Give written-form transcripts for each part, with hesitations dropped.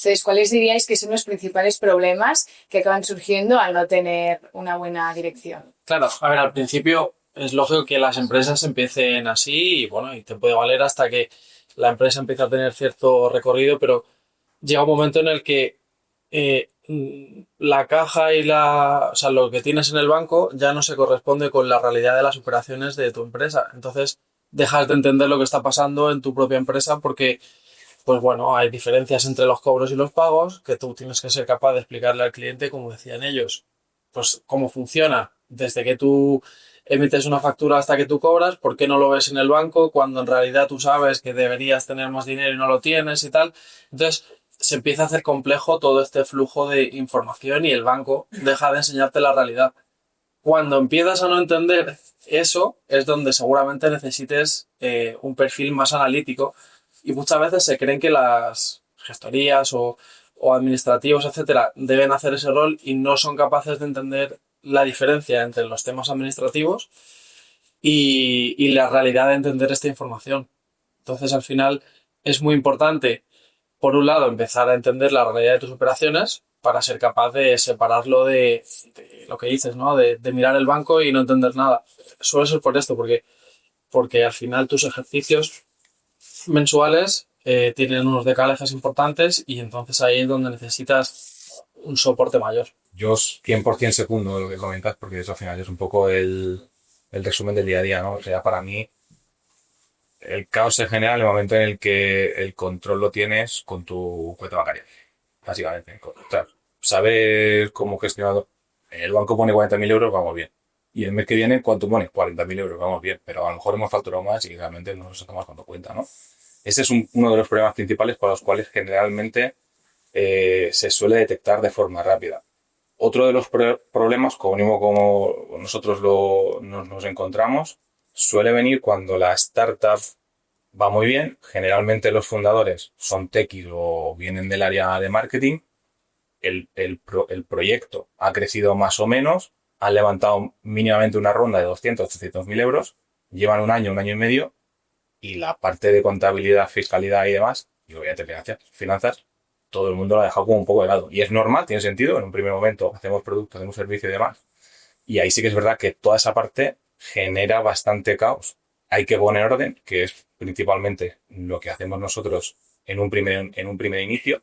Entonces, ¿cuáles diríais que son los principales problemas que acaban surgiendo al no tener una buena dirección? Claro, a ver, al principio es lógico que las empresas empiecen así y bueno, y te puede valer hasta que la empresa empieza a tener cierto recorrido, pero llega un momento en el que la caja o sea, lo que tienes en el banco ya no se corresponde con la realidad de las operaciones de tu empresa. Entonces, dejas de entender lo que está pasando en tu propia empresa porque, pues bueno, hay diferencias entre los cobros y los pagos que tú tienes que ser capaz de explicarle al cliente, como decían ellos, pues cómo funciona desde que tú emites una factura hasta que tú cobras, por qué no lo ves en el banco cuando en realidad tú sabes que deberías tener más dinero y no lo tienes y tal. Entonces, se empieza a hacer complejo todo este flujo de información y el banco deja de enseñarte la realidad. Cuando empiezas a no entender eso, es donde seguramente necesites un perfil más analítico y muchas veces se creen que las gestorías o administrativos, etcétera, deben hacer ese rol y no son capaces de entender la diferencia entre los temas administrativos y la realidad de entender esta información. Entonces, al final, es muy importante por un lado, empezar a entender la realidad de tus operaciones para ser capaz de separarlo de lo que dices, ¿no? De mirar el banco y no entender nada. Suele ser por esto, porque al final tus ejercicios mensuales tienen unos decalajes importantes y entonces ahí es donde necesitas un soporte mayor. Yo 100% secundo lo que comentas porque eso al final es un poco el resumen del día a día, ¿no? O sea, para mí el caos se genera en el momento en el que el control lo tienes con tu cuenta bancaria, básicamente. O sea, saber cómo gestionar. El banco pone 40.000 euros, vamos bien. Y el mes que viene, ¿cuánto pone? 40.000 euros, vamos bien. Pero a lo mejor hemos facturado más y realmente no nos estamos dando cuenta, ¿no? Ese es uno de los problemas principales por los cuales generalmente se suele detectar de forma rápida. Otro de los problemas, como nosotros nos encontramos, suele venir cuando la startup va muy bien. Generalmente los fundadores son techies o vienen del área de marketing. El proyecto ha crecido más o menos, han levantado mínimamente una ronda de 200, 300 mil euros, llevan un año y medio, y la parte de contabilidad, fiscalidad y demás, y obviamente finanzas, todo el mundo lo ha dejado como un poco de lado. Y es normal, tiene sentido, en un primer momento hacemos producto, hacemos servicio y demás. Y ahí sí que es verdad que toda esa parte genera bastante caos. Hay que poner orden, que es principalmente lo que hacemos nosotros en un primer inicio.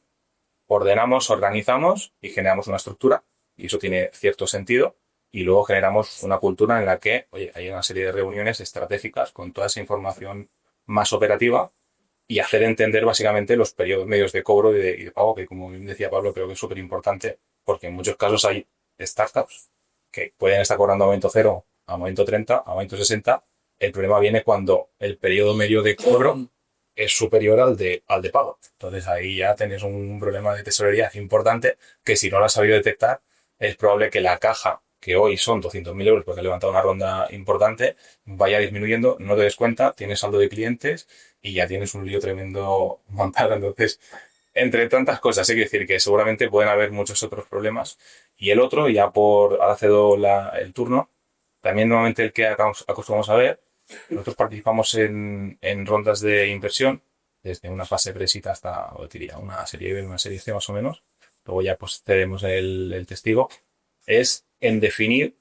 Ordenamos, organizamos y generamos una estructura. Y eso tiene cierto sentido. Y luego generamos una cultura en la que, oye, hay una serie de reuniones estratégicas con toda esa información más operativa y hacer entender básicamente los periodos medios de cobro y de pago, que como bien decía Pablo, creo que es súper importante, porque en muchos casos hay startups que pueden estar cobrando a momento cero, a momento 30, a momento 60. El problema viene cuando el periodo medio de cobro es superior al de pago. Entonces ahí ya tenés un problema de tesorería importante que si no lo has sabido detectar, es probable que la caja, que hoy son 200.000 euros porque ha levantado una ronda importante, vaya disminuyendo, no te des cuenta, tienes saldo de clientes y ya tienes un lío tremendo montado. Entonces, entre tantas cosas, hay que decir que seguramente pueden haber muchos otros problemas. Y el otro, ya ahora cedo el turno, también nuevamente el que acostumbramos a ver, nosotros participamos en rondas de inversión, desde una fase presita hasta, o diría, una serie B, una serie C más o menos. Luego ya pues cedemos el testigo. Es en definir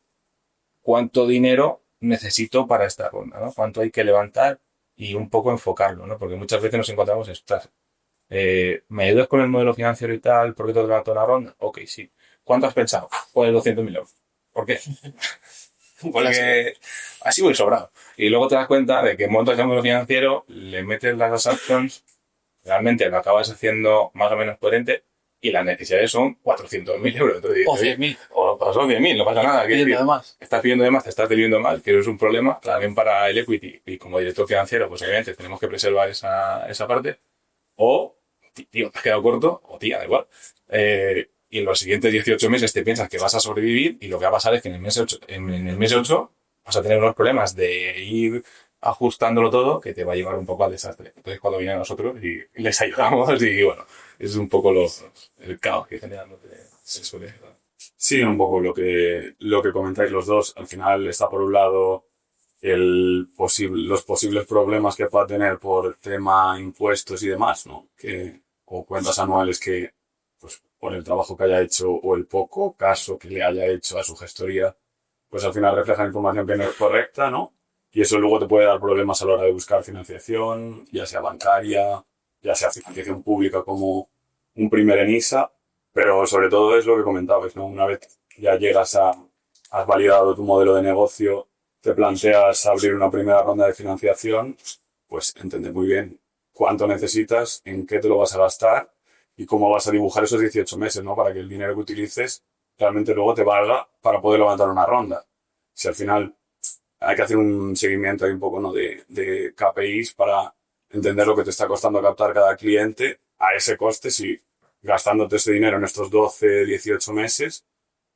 cuánto dinero necesito para esta ronda, ¿no? Cuánto hay que levantar y un poco enfocarlo, ¿no? Porque muchas veces nos encontramos, ostras, ¿me ayudas con el modelo financiero y tal? ¿Por qué te levanto una ronda? Ok, sí. ¿Cuánto has pensado? Pues 200.000 euros. ¿Por qué? Porque así voy sobrado. Y luego te das cuenta de que montas el modelo financiero, le metes las assumptions, realmente lo acabas haciendo más o menos coherente y las necesidades son 400.000 euros. Entonces, O dices, oye, 100.000. o son 10.000, no pasa nada. Pidiendo además. Estás pidiendo de más, te estás debiendo mal, que eso es un problema también para el equity. Y como director financiero, pues obviamente tenemos que preservar esa parte. O, tío, te has quedado corto, o tía, da igual. Y en los siguientes 18 meses te piensas que vas a sobrevivir y lo que va a pasar es que en el mes 8 vas a tener unos problemas de ir ajustándolo todo que te va a llevar un poco al desastre. Entonces cuando vienen a nosotros y les ayudamos y bueno, es un poco el caos que generalmente se suele dar. Sí, un poco lo que comentáis los dos. Al final está por un lado los posibles problemas que pueda tener por tema impuestos y demás, ¿no? O cuentas anuales que por el trabajo que haya hecho o el poco caso que le haya hecho a su gestoría, pues al final reflejan información que no es correcta, ¿no? Y eso luego te puede dar problemas a la hora de buscar financiación, ya sea bancaria, ya sea financiación pública como un primer ENISA, pero sobre todo es lo que comentabas, ¿no? Una vez ya has validado tu modelo de negocio, te planteas abrir una primera ronda de financiación, pues entender muy bien cuánto necesitas, en qué te lo vas a gastar y cómo vas a dibujar esos 18 meses, ¿no? Para que el dinero que utilices realmente luego te valga para poder levantar una ronda. Si al final hay que hacer un seguimiento ahí un poco, ¿no? de KPIs para entender lo que te está costando captar cada cliente a ese coste, si gastándote ese dinero en estos 12, 18 meses,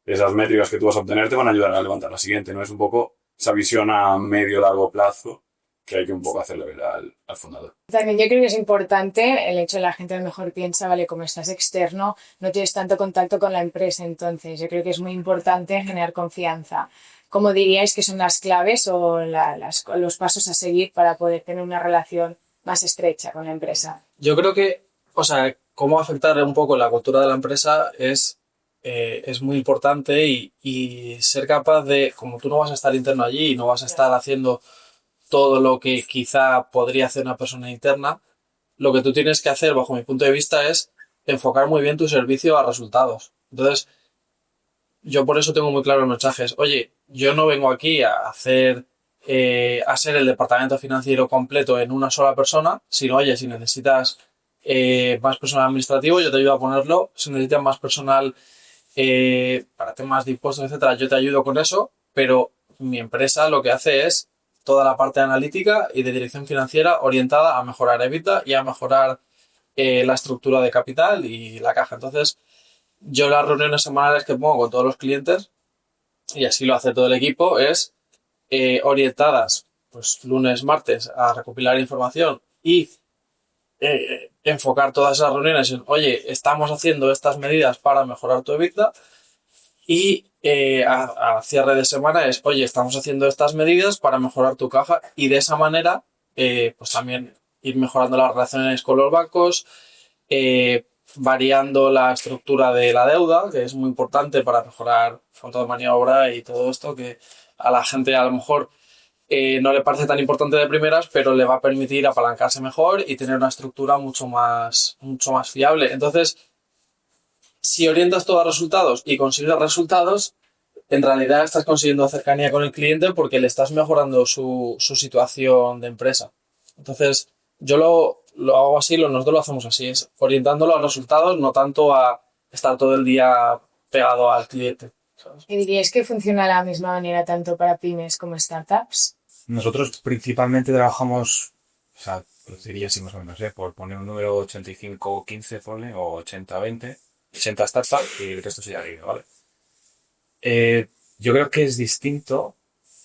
esas métricas que tú vas a obtener te van a ayudar a levantar la siguiente, ¿no? Es un poco esa visión a medio largo plazo que hay que un poco hacerle ver al fundador. También yo creo que es importante el hecho de la gente a lo mejor piensa, vale, como estás externo, no tienes tanto contacto con la empresa, entonces yo creo que es muy importante generar confianza. ¿Cómo diríais que son las claves o los pasos a seguir para poder tener una relación más estrecha con la empresa? Yo creo que, o sea, cómo afectar un poco la cultura de la empresa es muy importante y ser capaz de, como tú no vas a estar interno allí y no vas a estar haciendo todo lo que quizá podría hacer una persona interna, lo que tú tienes que hacer, bajo mi punto de vista, es enfocar muy bien tu servicio a resultados. Entonces, yo por eso tengo muy claro los mensajes. Oye, yo no vengo aquí a hacer, a ser el departamento financiero completo en una sola persona, sino, oye, si necesitas más personal administrativo, yo te ayudo a ponerlo. Si necesitas más personal para temas de impuestos, etcétera, yo te ayudo con eso, pero mi empresa lo que hace es toda la parte analítica y de dirección financiera orientada a mejorar EBITDA y a mejorar la estructura de capital y la caja. Entonces, yo las reuniones semanales que pongo con todos los clientes, y así lo hace todo el equipo, es orientadas, pues lunes, martes, a recopilar información y enfocar todas esas reuniones en, oye, estamos haciendo estas medidas para mejorar tu EBITDA, y a cierre de semana es, oye, estamos haciendo estas medidas para mejorar tu caja, y de esa manera pues también ir mejorando las relaciones con los bancos, variando la estructura de la deuda, que es muy importante para mejorar fondo de maniobra y todo esto, que a la gente a lo mejor no le parece tan importante de primeras, pero le va a permitir apalancarse mejor y tener una estructura mucho más fiable. Entonces, si orientas todo a resultados y consigues resultados, en realidad estás consiguiendo cercanía con el cliente porque le estás mejorando su situación de empresa. Entonces, yo lo hago así, nosotros lo hacemos así, es orientándolo a resultados, no tanto a estar todo el día pegado al cliente, ¿sabes? ¿Y diríais que funciona de la misma manera tanto para pymes como startups? Nosotros principalmente trabajamos, o sea, pues diría así más o menos, por poner un número 85-15, ponle, o 80-20, 80 startup y el resto sería libre, ¿vale? Yo creo que es distinto, o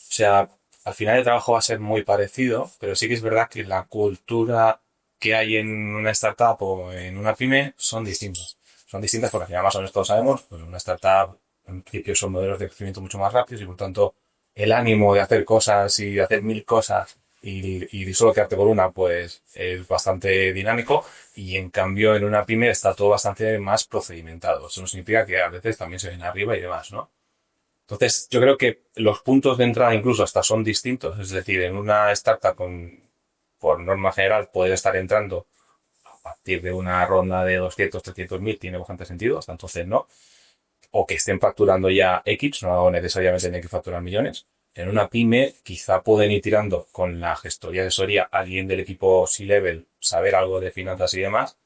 sea, al final el trabajo va a ser muy parecido, pero sí que es verdad que la cultura que hay en una startup o en una pyme son distintas. Son distintas porque al final más o menos todos sabemos, pues una startup en principio son modelos de crecimiento mucho más rápidos y por tanto el ánimo de hacer cosas y de hacer 1000 cosas y solo quedarte por una, pues es bastante dinámico, y en cambio en una pyme está todo bastante más procedimentado. Eso no significa que a veces también se ven arriba y demás, ¿no? Entonces, yo creo que los puntos de entrada incluso hasta son distintos. Es decir, en una startup por norma general puedes estar entrando a partir de una ronda de 200, 300 mil, tiene bastante sentido, hasta entonces no. O que estén facturando ya X, no necesariamente tienen que facturar millones. En una pyme quizá pueden ir tirando con la gestoría, asesoría, alguien del equipo C-Level, saber algo de finanzas y demás,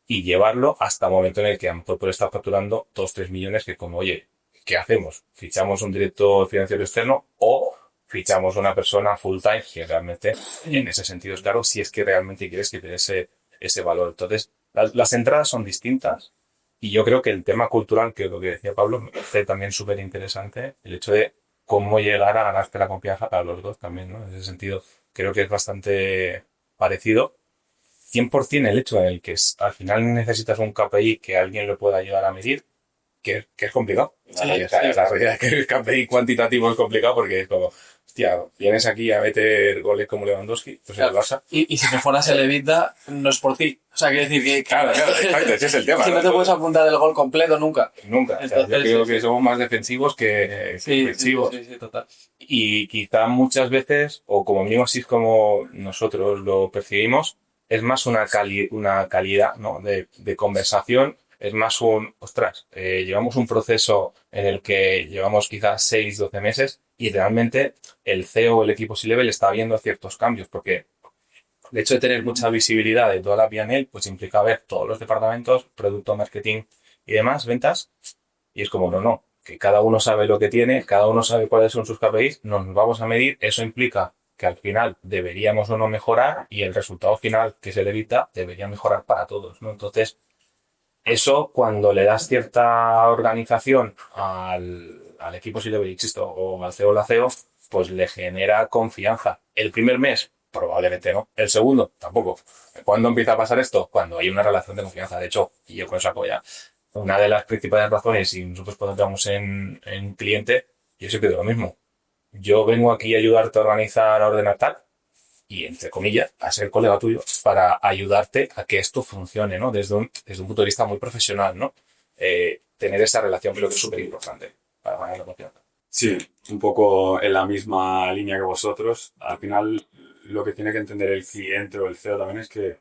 y llevarlo hasta el momento en el que a lo mejor puede estar facturando 2-3 millones, que como, oye, ¿qué hacemos? ¿Fichamos un director financiero externo o fichamos una persona full time que realmente en ese sentido es claro si es que realmente quieres que te dé ese valor? Entonces, las entradas son distintas y yo creo que el tema cultural, que es lo que decía Pablo, me parece también súper interesante, el hecho de cómo llegar a ganarte la confianza para los dos también, ¿no? En ese sentido, creo que es bastante parecido. 100% el hecho en el que al final necesitas un KPI que alguien lo pueda ayudar a medir, que es complicado. Sí, La realidad es que el KPI cuantitativo es complicado porque es como, hostia, vienes aquí a meter goles como Lewandowski, pues Claro. el Barça. Y si mejoras el EBITDA, no es por ti. O sea, quiere decir que, Claro, exacto, ese es el tema. que no te puedes apuntar el gol completo nunca. Nunca. O sea, Entonces, yo creo sí, que sí. somos más defensivos que Sí, ofensivos. sí, total. Y quizá muchas veces, o como mínimo así es como nosotros lo percibimos, es más una calidad, ¿no? de conversación, es más ostras, llevamos un proceso en el que llevamos quizás 6 12 meses y realmente el CEO o el equipo C-Level está viendo ciertos cambios, porque el hecho de tener mucha visibilidad de toda la P&L, pues implica ver todos los departamentos, producto, marketing y demás, ventas, y es como, no, que cada uno sabe lo que tiene, cada uno sabe cuáles son sus KPIs, nos vamos a medir, eso implica que al final deberíamos o no mejorar y el resultado final que se le evita debería mejorar para todos, ¿no? Entonces, eso cuando le das cierta organización al equipo, si le insisto, o al CEO o la CEO, pues le genera confianza. El primer mes, probablemente no. El segundo, tampoco. ¿Cuándo empieza a pasar esto? Cuando hay una relación de confianza. De hecho, y yo con eso apoyo. Una de las principales razones, y nosotros cuando entramos en cliente, yo siempre digo lo mismo. Yo vengo aquí a ayudarte a organizar, a ordenar tal, y entre comillas, a ser colega tuyo para ayudarte a que esto funcione, ¿no? Desde un punto de vista muy profesional, ¿no? Tener esa relación creo que es súper importante para ganar la confianza. Sí, un poco en la misma línea que vosotros. Al final, lo que tiene que entender el cliente o el CEO también es que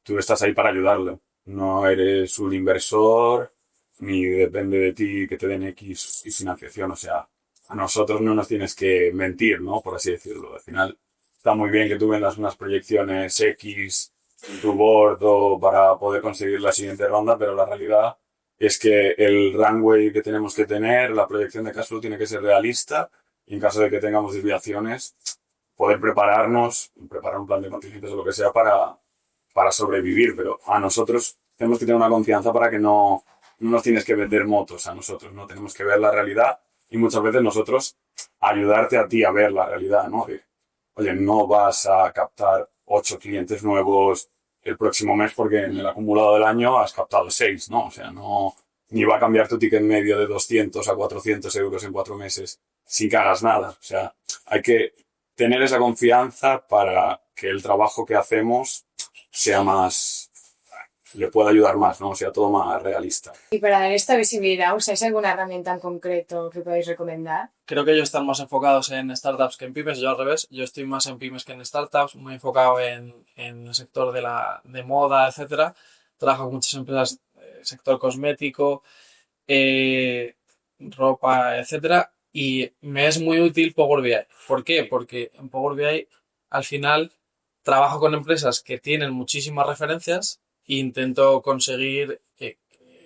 tú estás ahí para ayudarlo. No eres un inversor, ni depende de ti que te den X y financiación. O sea, a nosotros no nos tienes que mentir, ¿no? Por así decirlo. Al final, está muy bien que tú vendas unas proyecciones X en tu board o para poder conseguir la siguiente ronda, pero la realidad es que el runway que tenemos que tener, la proyección de cash flow tiene que ser realista y en caso de que tengamos desviaciones, poder prepararnos, preparar un plan de contingencias o lo que sea para sobrevivir, pero a nosotros tenemos que tener una confianza para que no nos tienes que vender motos a nosotros, no tenemos que ver la realidad y muchas veces nosotros ayudarte a ti a ver la realidad, ¿no? De, oye, no vas a captar 8 clientes nuevos el próximo mes porque en el acumulado del año has captado 6, ¿no? O sea, no, ni va a cambiar tu ticket medio de 200 a 400 euros en 4 meses sin que hagas nada. O sea, hay que tener esa confianza para que el trabajo que hacemos sea más, le pueda ayudar más, ¿no? Sea todo más realista. Y para dar esta visibilidad, ¿usáis alguna herramienta en concreto que podáis recomendar? Creo que ellos están más enfocados en startups que en pymes, yo al revés. Yo estoy más en pymes que en startups, muy enfocado en el sector de moda, etcétera. Trabajo con muchas empresas, sector cosmético, eh, ropa, etcétera. Y me es muy útil Power BI. ¿Por qué? Porque en Power BI al final trabajo con empresas que tienen muchísimas referencias e intento conseguir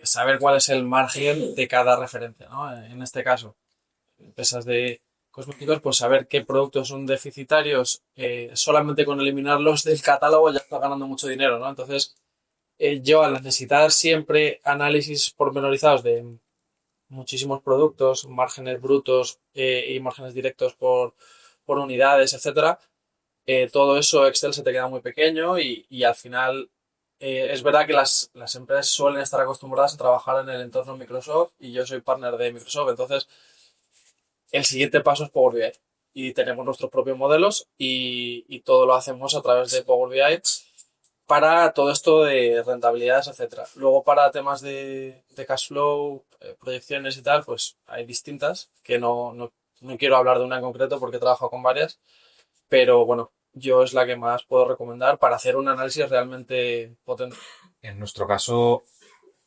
saber cuál es el margen de cada referencia, ¿no? En este caso empresas de cosméticos, pues saber qué productos son deficitarios, solamente con eliminarlos del catálogo ya está ganando mucho dinero, ¿no? Entonces, yo al necesitar siempre análisis pormenorizados de muchísimos productos, márgenes brutos y márgenes directos por unidades, etcétera, todo eso Excel se te queda muy pequeño y al final es verdad que las empresas suelen estar acostumbradas a trabajar en el entorno Microsoft y yo soy partner de Microsoft, entonces el siguiente paso es Power BI y tenemos nuestros propios modelos y todo lo hacemos a través de Power BI para todo esto de rentabilidades, etcétera. Luego para temas de cash flow, proyecciones y tal, pues hay distintas que no quiero hablar de una en concreto porque he trabajado con varias, pero bueno, yo es la que más puedo recomendar para hacer un análisis realmente potente. En nuestro caso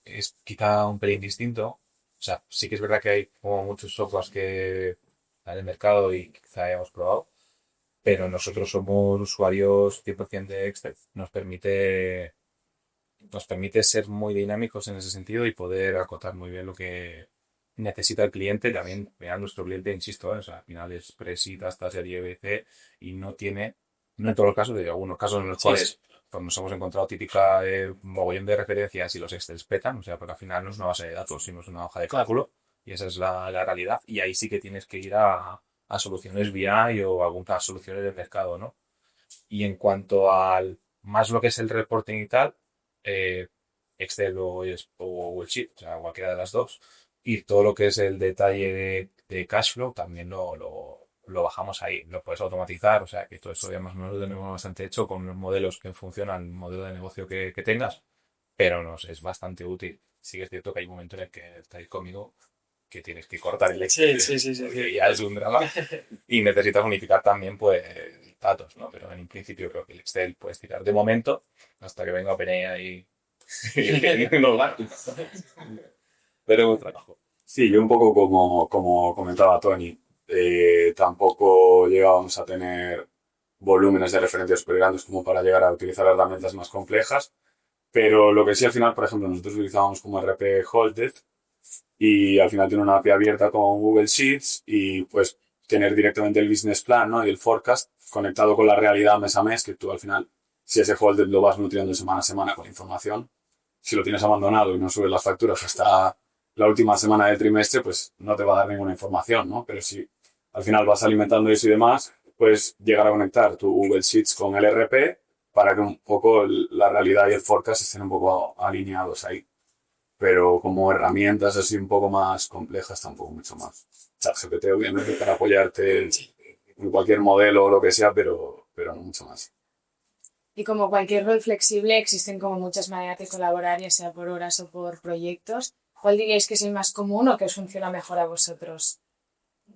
es quizá un pelín distinto. O sea, sí que es verdad que hay como muchos softwares que están en el mercado y quizá hayamos probado, pero nosotros somos usuarios 100% de Excel. Nos permite ser muy dinámicos en ese sentido y poder acotar muy bien lo que necesita el cliente. También, vean, nuestro cliente, insisto, o sea, al final es Presita hasta serie BC y no tiene, no en todos los casos, de algunos casos en los Sí, cuales pues, nos hemos encontrado típica mogollón de referencias y los Excel petan, o sea, porque al final no es una base de datos, sino es una hoja de claro. cálculo y esa es la realidad. Y ahí sí que tienes que ir a soluciones BI o algunas soluciones del mercado, ¿no? Y en cuanto al más lo que es el reporting y tal, eh, Excel o el Sheet, o sea, cualquiera de las dos. Y todo lo que es el detalle de cash flow también lo lo bajamos ahí. Lo puedes automatizar, o sea que todo eso ya más o menos lo tenemos bastante hecho con los modelos que funcionan, el modelo de negocio que tengas, pero nos es bastante útil. Sí que es cierto que hay un momento en el que estáis conmigo que tienes que cortar el Excel, porque ya es un drama, y necesitas unificar también, pues, datos, ¿no? Pero en principio creo que el Excel puedes tirar de momento hasta que venga OpenAI y nos va. Pero es un trabajo. Sí, yo un poco como comentaba Tony, tampoco llegábamos a tener volúmenes de referencias súper grandes como para llegar a utilizar herramientas más complejas, pero lo que sí al final, por ejemplo, nosotros utilizábamos como RP Holded y al final tiene una API abierta con Google Sheets y pues tener directamente el business plan, ¿no? Y el forecast conectado con la realidad mes a mes, que tú al final, si ese Holded lo vas nutriendo semana a semana con información, si lo tienes abandonado y no subes las facturas hasta la última semana del trimestre, pues no te va a dar ninguna información, ¿no? Pero si al final vas alimentando eso y demás, puedes llegar a conectar tu Google Sheets con el RP para que un poco la realidad y el forecast estén un poco alineados ahí. Pero como herramientas así un poco más complejas, tampoco mucho más. ChatGPT, obviamente, para apoyarte en cualquier modelo o lo que sea, pero no mucho más. Y como cualquier rol flexible, existen como muchas maneras de colaborar, ya sea por horas o por proyectos. ¿Cuál diríais que es el más común o que os funciona mejor a vosotros?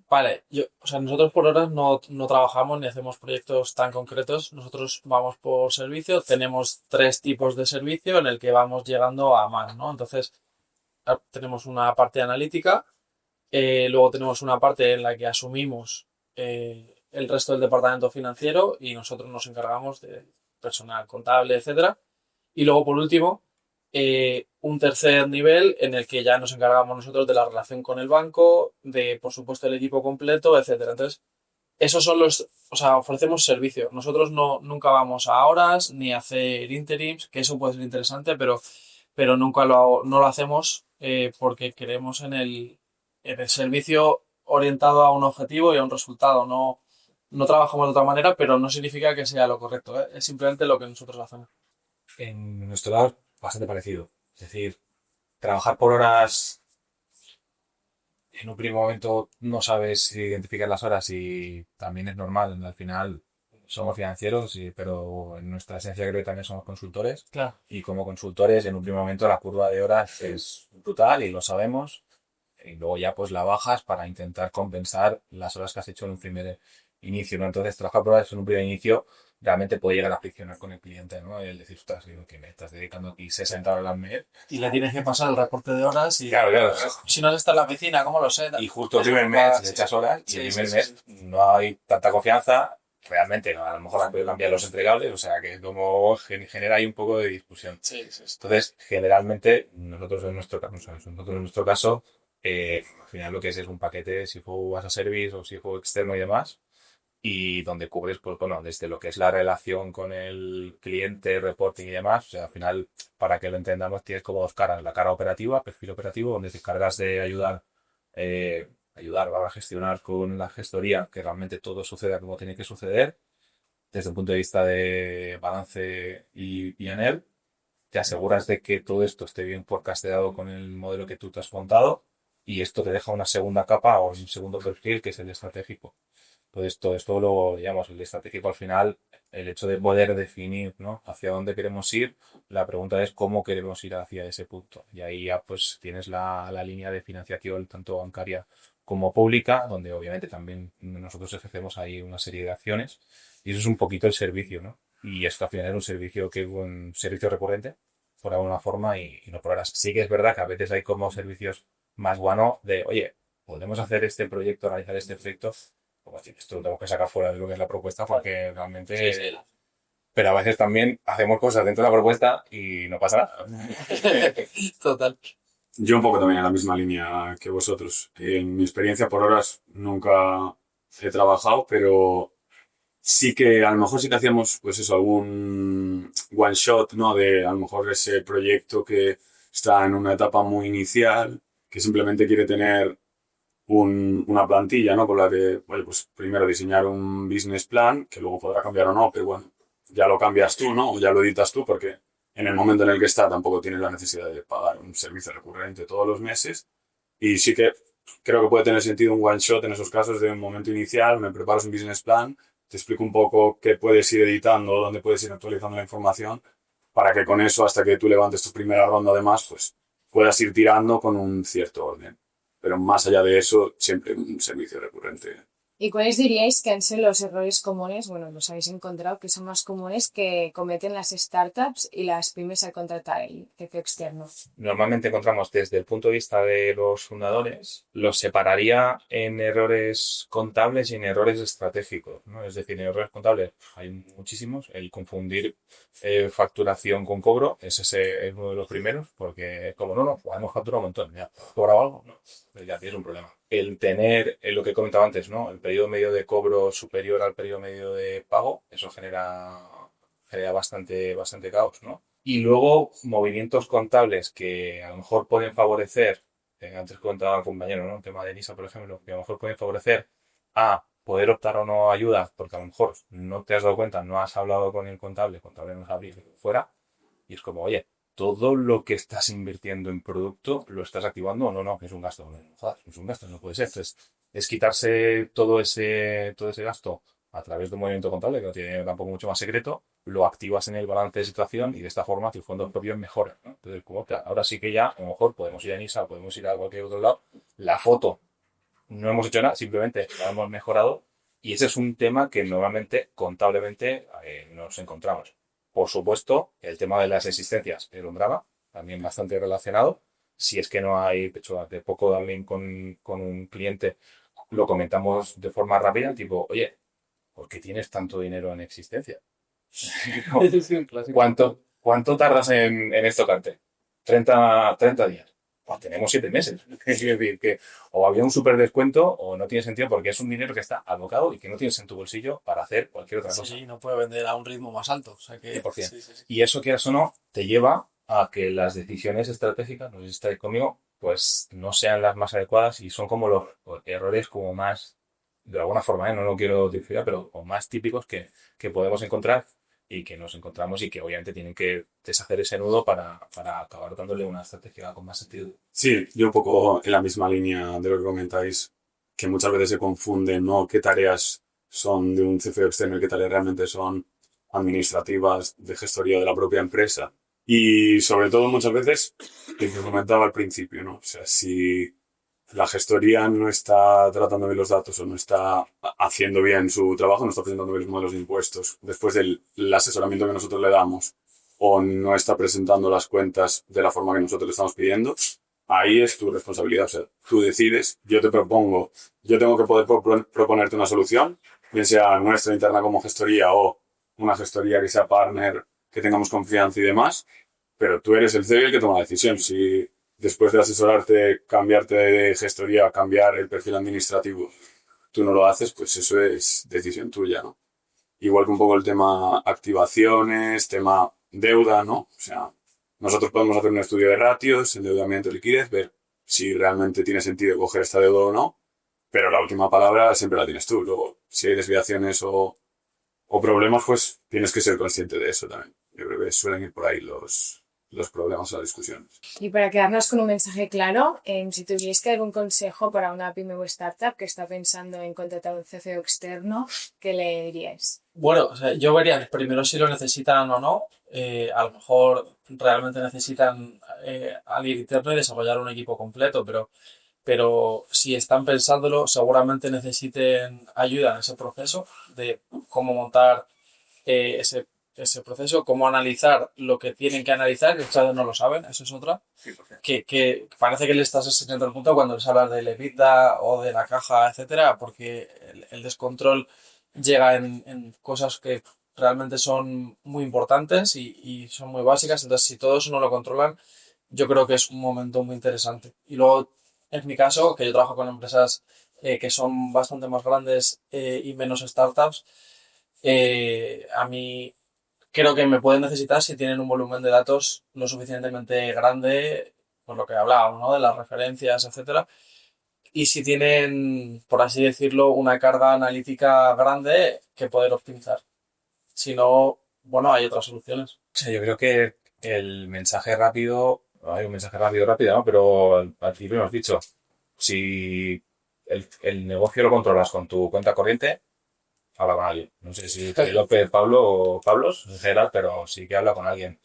Vale, o sea, nosotros por horas no trabajamos ni hacemos proyectos tan concretos. Nosotros vamos por servicio, tenemos 3 tipos de servicio en el que vamos llegando a más, ¿no? Entonces, tenemos una parte analítica, luego tenemos una parte en la que asumimos el resto del departamento financiero y nosotros nos encargamos de personal contable, etcétera. Y luego, por último, un tercer nivel en el que ya nos encargamos nosotros de la relación con el banco, de, por supuesto, el equipo completo, etcétera. Entonces, esos son o sea, ofrecemos servicio. Nosotros nunca vamos a horas ni a hacer interims, que eso puede ser interesante, pero nunca no lo hacemos porque creemos en el servicio orientado a un objetivo y a un resultado. No trabajamos de otra manera, pero no significa que sea lo correcto, ¿eh? Es simplemente lo que nosotros hacemos. En nuestro lado, bastante parecido. Es decir, trabajar por horas, en un primer momento no sabes identificar las horas y también es normal. Al final somos financieros, pero en nuestra esencia creo que también somos consultores. Claro. Y como consultores, en un primer momento la curva de horas es brutal y lo sabemos. Y luego ya pues la bajas para intentar compensar las horas que has hecho en un primer inicio, ¿no? Entonces, trabajar por horas en un primer inicio realmente puede llegar a friccionar con el cliente, ¿no? El decir, ostras, digo, que me estás dedicando aquí 60 horas al mes. Y le tienes que pasar el reporte de horas y Claro. si no está en la piscina, ¿cómo lo sé? Y justo el primer mes le echas horas y Sí, el sí, primer sí, mes no hay tanta confianza. Realmente, ¿no? A lo mejor han podido cambiar los entregables, o sea que como genera ahí un poco de discusión. sí. Entonces, generalmente, nosotros en nuestro caso, al final lo que es un paquete, si fue as a service o si fue externo y demás, y donde cubres, pues bueno, desde lo que es la relación con el cliente, reporting y demás. O sea, al final, para que lo entendamos, tienes como 2 caras. La cara operativa, perfil operativo, donde te encargas de ayudar a gestionar con la gestoría, que realmente todo suceda como tiene que suceder, desde el punto de vista de balance y P&L. Te aseguras de que todo esto esté bien forecasteado con el modelo que tú te has montado y esto te deja una segunda capa o un segundo perfil que es el estratégico. Entonces, todo esto lo llamamos el estratégico al final, el hecho de poder definir, ¿no? Hacia dónde queremos ir. La pregunta es cómo queremos ir hacia ese punto. Y ahí ya pues tienes la línea de financiación tanto bancaria como pública, donde obviamente también nosotros ejercemos ahí una serie de acciones. Y eso es un poquito el servicio, ¿no? Y esto al final es un servicio que es un servicio recurrente, por alguna forma, y no por horas. Sí que es verdad que a veces hay como servicios más guano de, oye, podemos hacer este proyecto, realizar este proyecto. Como decir, esto lo tenemos que sacar fuera de lo que es la propuesta porque realmente... Sí. Pero a veces también hacemos cosas dentro de la propuesta y no pasa nada. Total. Yo un poco también en la misma línea que vosotros. En mi experiencia por horas nunca he trabajado, pero sí que a lo mejor sí que hacíamos pues eso, algún one shot, ¿no? De a lo mejor ese proyecto que está en una etapa muy inicial, que simplemente quiere tener una plantilla, ¿no? Con la que, oye, pues primero diseñar un business plan, que luego podrá cambiar o no, pero bueno, ya lo cambias tú, ¿no? O ya lo editas tú, porque en el momento en el que está tampoco tienes la necesidad de pagar un servicio recurrente todos los meses. Y sí que creo que puede tener sentido un one shot en esos casos de un momento inicial, me preparas un business plan, te explico un poco qué puedes ir editando, dónde puedes ir actualizando la información, para que con eso, hasta que tú levantes tu primera ronda además, pues puedas ir tirando con un cierto orden. Pero más allá de eso, siempre un servicio recurrente. ¿Y cuáles diríais que han sido los errores comunes, bueno, los habéis encontrado, que son más comunes que cometen las startups y las pymes al contratar el CFO externo? Normalmente encontramos desde el punto de vista de los fundadores, los separaría en errores contables y en errores estratégicos, ¿no? Es decir, en errores contables hay muchísimos. El confundir facturación con cobro, ese es uno de los primeros, porque como no, pues hemos facturado un montón, ¿ya cobrado algo? No, pues ya tienes un problema. El tener, lo que comentaba antes, ¿no? El periodo medio de cobro superior al periodo medio de pago, eso genera bastante caos, ¿no? Y luego movimientos contables que a lo mejor pueden favorecer, antes comentaba el compañero, ¿no? El tema de Elisa, por ejemplo, que a lo mejor pueden favorecer a poder optar o no a ayuda, porque a lo mejor no te has dado cuenta, no has hablado con el contable no sabe fuera, y es como, oye, todo lo que estás invirtiendo en producto lo estás activando o no, que es un gasto. No, joder, es un gasto, no puede ser. Entonces, es quitarse todo ese gasto a través de un movimiento contable que no tiene tampoco mucho más secreto, lo activas en el balance de situación y de esta forma tus fondos propios mejoran, ¿no? Entonces, como que ahora sí que ya, a lo mejor podemos ir a NISA, podemos ir a cualquier otro lado, la foto no hemos hecho nada, simplemente la hemos mejorado y ese es un tema que normalmente contablemente nos encontramos. Por supuesto, el tema de las existencias es un drama, también bastante relacionado. Si es que no hay, de hecho, hace poco también con un cliente lo comentamos de forma rápida, tipo, oye, ¿por qué tienes tanto dinero en existencia? ¿Cuánto tardas en estocarte? 30 días. Pues tenemos 7 meses. Es decir, que o había un súper descuento o no tiene sentido porque es un dinero que está alocado y que no tienes en tu bolsillo para hacer cualquier otra cosa. Sí, no puede vender a un ritmo más alto. O sea que 100%. sí. Y eso, quieras o no, te lleva a que las decisiones estratégicas, no sé si estáis conmigo, pues no sean las más adecuadas y son como los errores como más, de alguna forma, no lo quiero decir, pero como más típicos que podemos encontrar y que nos encontramos y que obviamente tienen que deshacer ese nudo para acabar dándole una estrategia con más sentido. Sí, yo un poco en la misma línea de lo que comentáis, que muchas veces se confunde, ¿no? ¿Qué tareas son de un CFO externo y qué tareas realmente son administrativas de gestoría de la propia empresa? Y sobre todo muchas veces, lo que comentaba al principio, ¿no? O sea, si la gestoría no está tratando bien los datos o no está haciendo bien su trabajo, no está presentando bien los modelos de impuestos después del asesoramiento que nosotros le damos o no está presentando las cuentas de la forma que nosotros le estamos pidiendo, ahí es tu responsabilidad. O sea, tú decides, yo te propongo, yo tengo que poder proponerte una solución, bien sea nuestra interna como gestoría o una gestoría que sea partner, que tengamos confianza y demás, pero tú eres el CEO el que toma la decisión. Si después de asesorarte, cambiarte de gestoría, cambiar el perfil administrativo, tú no lo haces, pues eso es decisión tuya, ¿no? Igual que un poco el tema activaciones, tema deuda, ¿no? O sea, nosotros podemos hacer un estudio de ratios, endeudamiento, liquidez, ver si realmente tiene sentido coger esta deuda o no, pero la última palabra siempre la tienes tú. Luego, si hay desviaciones o problemas, pues tienes que ser consciente de eso también. Yo creo que suelen ir por ahí los problemas o las discusiones. Y para quedarnos con un mensaje claro, si tuvierais que dar un consejo para una pyme o startup que está pensando en contratar un CFO externo, ¿qué le diríais? Bueno, o sea, yo vería primero si lo necesitan o no. A lo mejor realmente necesitan alguien interno y desarrollar un equipo completo, pero si están pensándolo, seguramente necesiten ayuda en ese proceso de cómo montar ese proceso, cómo analizar lo que tienen que analizar, que muchas veces no lo saben, eso es otra. Que parece que le estás enseñando el punto cuando les hablas del EBITDA o de la caja, etcétera, porque el descontrol llega en cosas que realmente son muy importantes y son muy básicas. Entonces, si todo eso no lo controlan, yo creo que es un momento muy interesante. Y luego, en mi caso, que yo trabajo con empresas que son bastante más grandes y menos startups, a mí creo que me pueden necesitar si tienen un volumen de datos lo suficientemente grande, por lo que hablábamos, ¿no? De las referencias, etcétera. Y si tienen, por así decirlo, una carga analítica grande que poder optimizar. Si no, bueno, hay otras soluciones. O sea, yo creo que el mensaje rápido, hay un mensaje rápido, ¿no? Pero al principio hemos dicho, Si el negocio lo controlas con tu cuenta corriente, habla con alguien. No sé si López, Pablo o Pablos en general, pero sí que habla con alguien.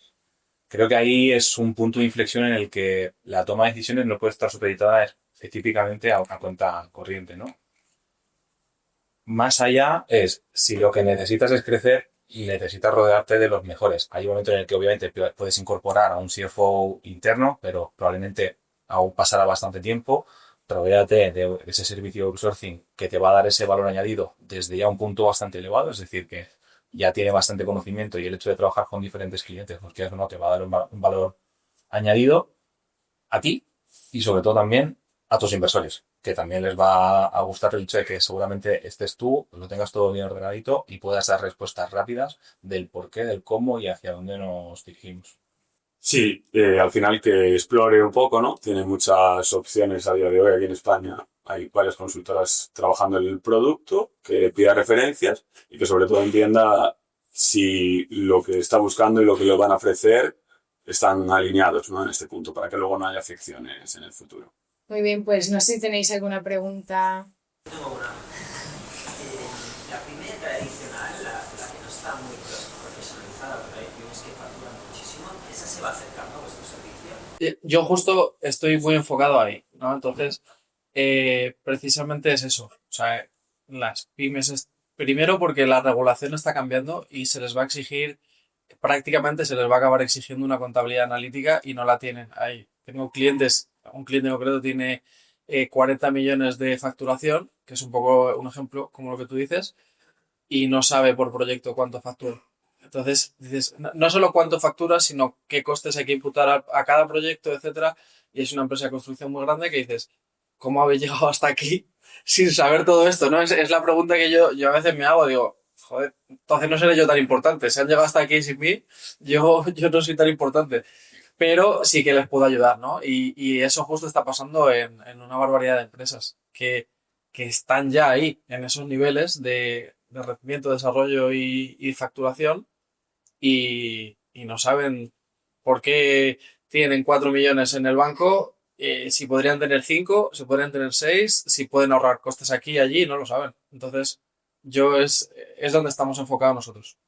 Creo que ahí es un punto de inflexión en el que la toma de decisiones no puede estar supeditada específicamente a una cuenta corriente, ¿no? Más allá es, si lo que necesitas es crecer y necesitas rodearte de los mejores. Hay un momento en el que obviamente puedes incorporar a un CFO interno, pero probablemente aún pasará bastante tiempo. Rodéate de ese servicio de outsourcing que te va a dar ese valor añadido desde ya un punto bastante elevado, es decir, que ya tiene bastante conocimiento y el hecho de trabajar con diferentes clientes, pues que eso no te va a dar un valor añadido a ti y sobre todo también a tus inversores, que también les va a gustar el hecho de que seguramente estés tú, lo tengas todo bien ordenadito y puedas dar respuestas rápidas del por qué, del cómo y hacia dónde nos dirigimos. Sí, al final que explore un poco, ¿no? Tiene muchas opciones a día de hoy aquí en España. Hay varias consultoras trabajando en el producto, que pida referencias y que sobre todo entienda si lo que está buscando y lo que le van a ofrecer están alineados, ¿no? En este punto, para que luego no haya fricciones en el futuro. Muy bien, pues no sé si tenéis alguna pregunta. Tengo una. La primera tradicional, la que no está muy profesionalizada, pero hay pymes que facturan muchísimo, esa se va acercando a vuestro servicio. Yo justo estoy muy enfocado ahí, ¿no? Entonces, precisamente es eso. O sea, las pymes, primero porque la regulación está cambiando y se les va a exigir, prácticamente se les va a acabar exigiendo una contabilidad analítica y no la tienen ahí. Tengo clientes, un cliente en concreto tiene 40 millones de facturación, que es un poco un ejemplo como lo que tú dices, y no sabe por proyecto cuánto factura. Entonces, dices, no solo cuánto factura, sino qué costes hay que imputar a cada proyecto, etcétera. Y es una empresa de construcción muy grande que dices, ¿cómo habéis llegado hasta aquí sin saber todo esto? ¿No? Es la pregunta que yo a veces me hago, digo, joder, entonces no seré yo tan importante. Si han llegado hasta aquí sin mí, yo no soy tan importante. Pero sí que les puedo ayudar, ¿no? Y eso justo está pasando en una barbaridad de empresas que están ya ahí, en esos niveles de rendimiento, desarrollo y facturación y no saben por qué tienen 4 millones en el banco, si podrían tener 5, si podrían tener 6, si pueden ahorrar costes aquí y allí, no lo saben. Entonces, es donde estamos enfocados nosotros.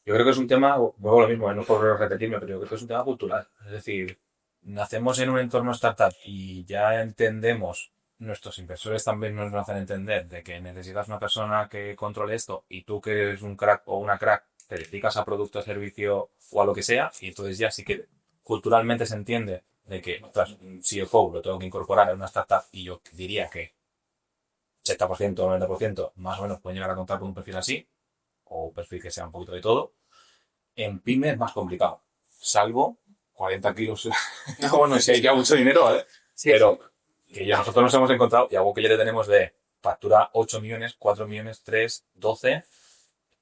Yo creo que es un tema, vuelvo a lo mismo, no por repetirme, pero yo creo que es un tema cultural. Es decir, nacemos en un entorno startup y ya entendemos, nuestros inversores también nos lo hacen entender, de que necesitas una persona que controle esto y tú que eres un crack o una crack te dedicas a producto, a servicio o a lo que sea, y entonces ya sí que culturalmente se entiende de que ostras, un CFO lo tengo que incorporar en una startup y yo diría que 80% o 90% más o menos pueden llegar a contar con un perfil así, o un perfil que sea un poquito de todo. En pyme es más complicado, salvo 40 kilos. No, bueno, si hay ya mucho dinero, ¿vale? Sí, pero que ya nosotros nos hemos encontrado, y algo que ya le tenemos de factura 8 millones, 4 millones, 3, 12,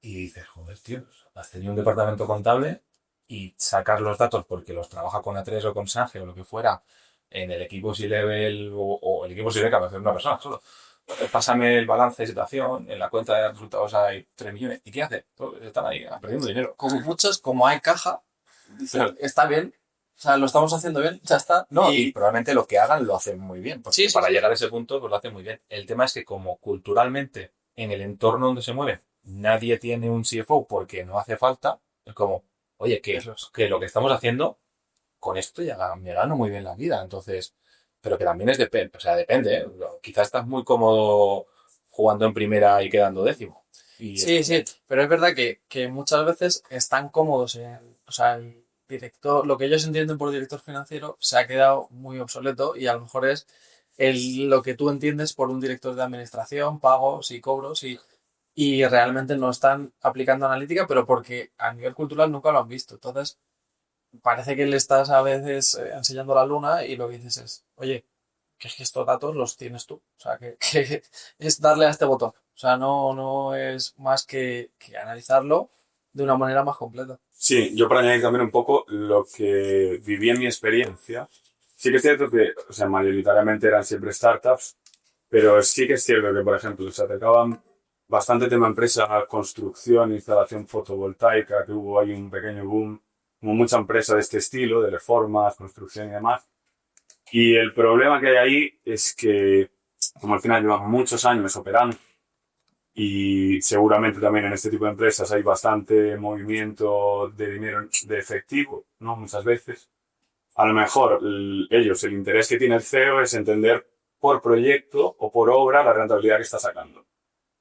y dices, joder, tío, has tenido un departamento contable y sacas los datos porque los trabaja con A3 o con Sage o lo que fuera en el equipo C-Level o el equipo C-Level que a veces una persona solo. Pásame el balance de situación, en la cuenta de resultados hay 3 millones. ¿Y qué hace? Pues están ahí perdiendo dinero. Como muchos, como hay caja, está bien. O sea, lo estamos haciendo bien, ya está. No, y probablemente lo que hagan lo hacen muy bien. Porque Sí, para sí. llegar a ese punto, pues lo hacen muy bien. El tema es que como culturalmente, en el entorno donde se mueven, nadie tiene un CFO porque no hace falta, es como, oye, que lo que estamos haciendo, con esto ya me gano muy bien la vida. Entonces, pero que también es depende, o sea, depende, ¿eh? Quizás estás muy cómodo jugando en primera y quedando décimo. Y Sí, sí, pero es verdad que muchas veces están cómodos o sea, el director, lo que ellos entienden por director financiero se ha quedado muy obsoleto y a lo mejor es lo que tú entiendes por un director de administración, pagos y cobros y realmente no están aplicando analítica, pero porque a nivel cultural nunca lo han visto. Entonces, parece que le estás a veces enseñando la luna y lo que dices es, oye, que es que estos datos los tienes tú. O sea, que es darle a este botón. O sea, no es más que analizarlo de una manera más completa. Sí, yo para añadir también un poco lo que viví en mi experiencia. Sí que es cierto que, o sea, mayoritariamente eran siempre startups, pero sí que es cierto que, por ejemplo, se acercaban bastante tema empresa, construcción, instalación fotovoltaica, que hubo ahí un pequeño boom, como mucha empresa de este estilo, de reformas, construcción y demás. Y el problema que hay ahí es que, como al final llevan muchos años operando, y seguramente también en este tipo de empresas hay bastante movimiento de dinero de efectivo, ¿no? Muchas veces. A lo mejor el interés que tiene el CEO es entender por proyecto o por obra la rentabilidad que está sacando.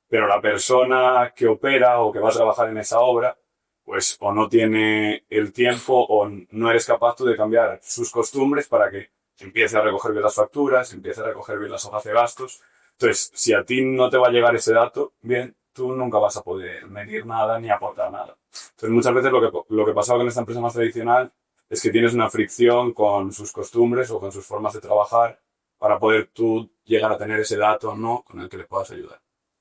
Pero la persona que opera o que va a trabajar en esa obra, pues o no tiene el tiempo o no eres capaz tú de cambiar sus costumbres para que empiece a recoger bien las facturas, empiece a recoger bien las hojas de gastos. Entonces, si a ti no te va a llegar ese dato, bien, tú nunca vas a poder medir nada ni aportar nada. Entonces, muchas veces lo que pasaba con esta empresa más tradicional es que tienes una fricción con sus costumbres o con sus formas de trabajar para poder tú llegar a tener ese dato, ¿no?, con el que le puedas ayudar.